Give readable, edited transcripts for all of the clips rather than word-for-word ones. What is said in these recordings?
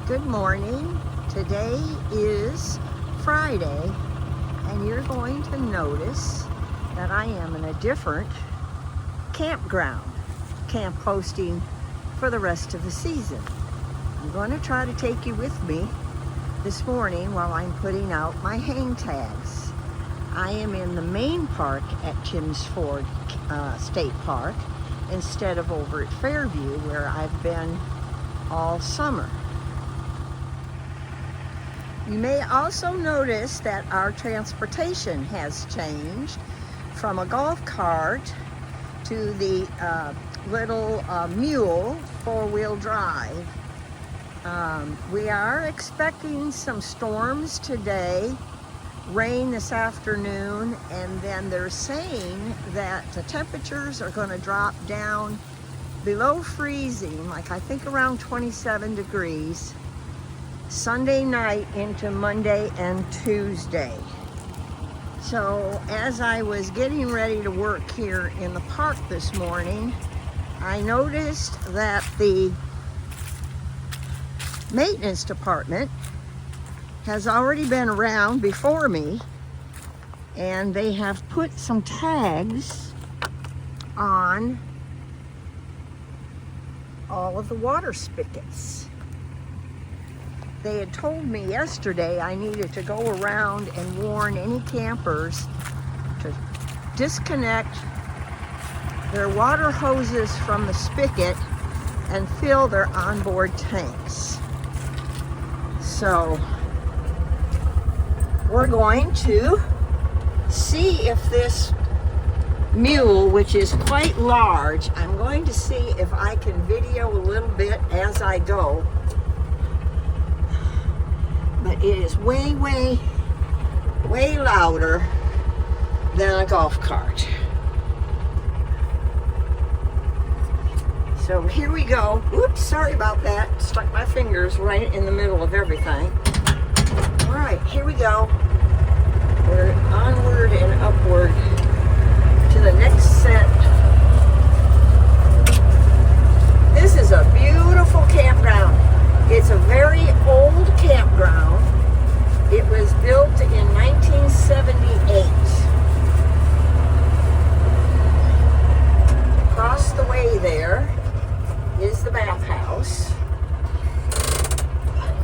Good morning. Today is Friday, and you're going to notice that I am in a different campground, camp hosting for the rest of the season. I'm going to try to take you with me this morning while I'm putting out my hang tags. I am in the main park at Tim's Ford State Park instead of over at Fairview, where I've been all summer. You may also notice that our transportation has changed from a golf cart to the little mule four-wheel drive. We are expecting some storms today, rain this afternoon, and then they're saying that the temperatures are going to drop down below freezing, like I think around 27 degrees, Sunday night into Monday and Tuesday. So as I was getting ready to work here in the park this morning, I noticed that the maintenance department has already been around before me, and they have put some tags on all of the water spigots. They had told me yesterday I needed to go around and warn any campers to disconnect their water hoses from the spigot and fill their onboard tanks. So we're going to see if this mule, which is quite large, I'm going to see if I can video a little bit as I go. But it is way, way, way louder than a golf cart. So here we go. Oops, sorry about that. Stuck my fingers right in the middle of everything. All right, here we go. We're onward and upward to the next set. This is a beautiful campground. It's a very old campground. It was built in 1978. Across the way there is the bathhouse.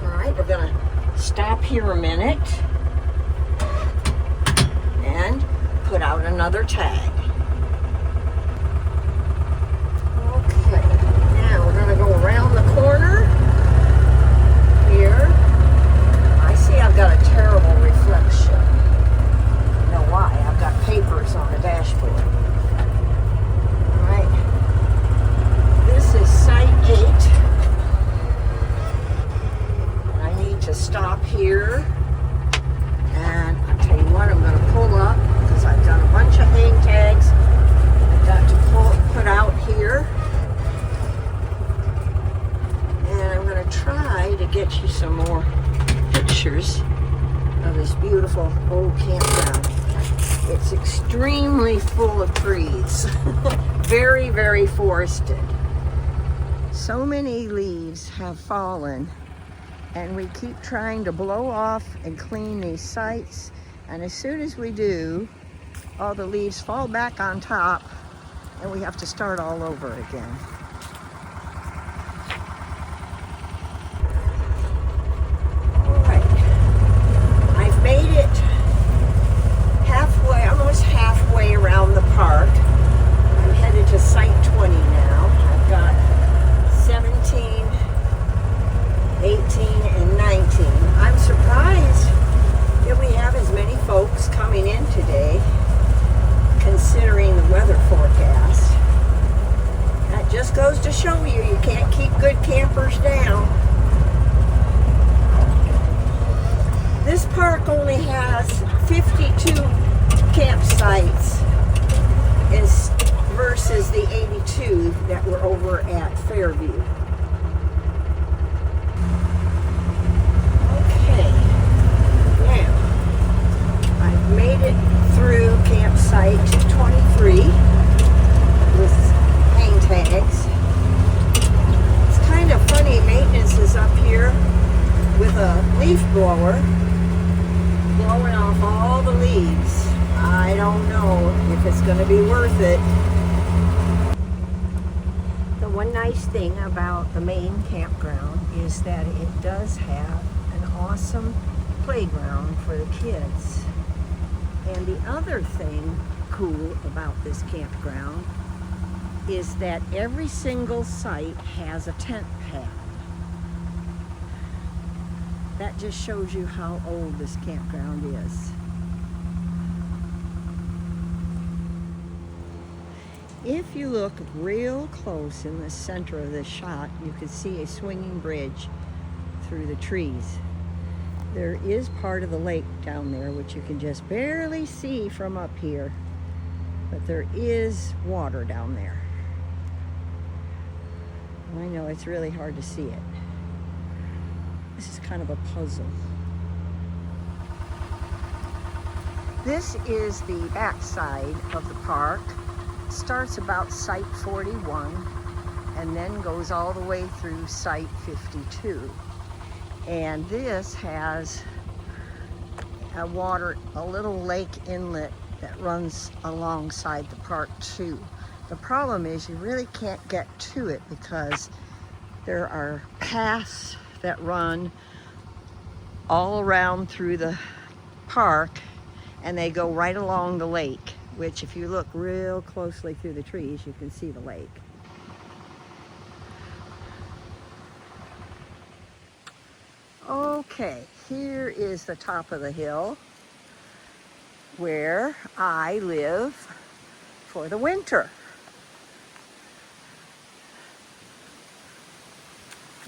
All right, we're gonna stop here a minute and put out another tag. Okay, now we're gonna go around the corner here. I see I've got a terrible reflection. You know why? I've got papers on the dashboard. All right, this is site 8. I need to stop here, and I'll tell you what, I'm going to pull up because I've done a bunch of hang tags. I've got to put out here, and I'm going to try to get you some more pictures of this beautiful old campground. It's extremely full of trees. Very, very forested. So many leaves have fallen, and we keep trying to blow off and clean these sites, and as soon as we do, all the leaves fall back on top and we have to start all over again. All right, I've made it halfway, almost halfway around the park. I'm headed to site 20 now. I've got 17, 18, and 19. I'm surprised that we have as many folks coming in today, considering the weather forecast. That just goes to show you, you can't keep good campers down. This park only has 52 campsites versus the 82 that were over at Fairview. Okay, now I've made it through campsite 23 with hang tags. It's kind of funny, maintenance is up here leaf blower blowing off all the leaves. I don't know if it's going to be worth it. The one nice thing about the main campground is that it does have an awesome playground for the kids. And the other thing cool about this campground is that every single site has a tent pad. That just shows you how old this campground is. If you look real close in the center of this shot, you can see a swinging bridge through the trees. There is part of the lake down there which you can just barely see from up here, but there is water down there. I know it's really hard to see it. This is kind of a puzzle. This is the backside of the park. It starts about site 41 and then goes all the way through site 52. And this has a little lake inlet that runs alongside the park too. The problem is you really can't get to it because there are paths that run all around through the park and they go right along the lake, which if you look real closely through the trees, you can see the lake. Okay, here is the top of the hill where I live for the winter.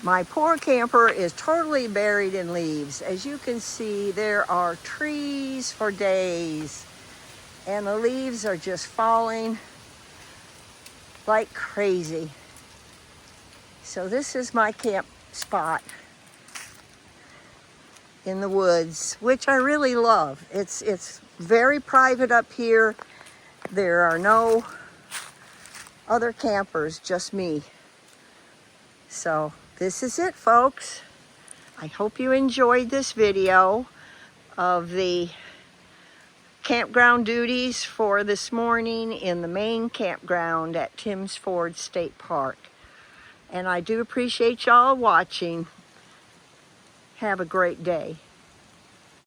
My poor camper is totally buried in leaves. As you can see, there are trees for days, and the leaves are just falling like crazy. So this is my camp spot in the woods, which I really love. It's very private up here. There are no other campers, just me. So this is it, folks. I hope you enjoyed this video of the campground duties for this morning in the main campground at Timms Ford State Park. And I do appreciate y'all watching. Have a great day.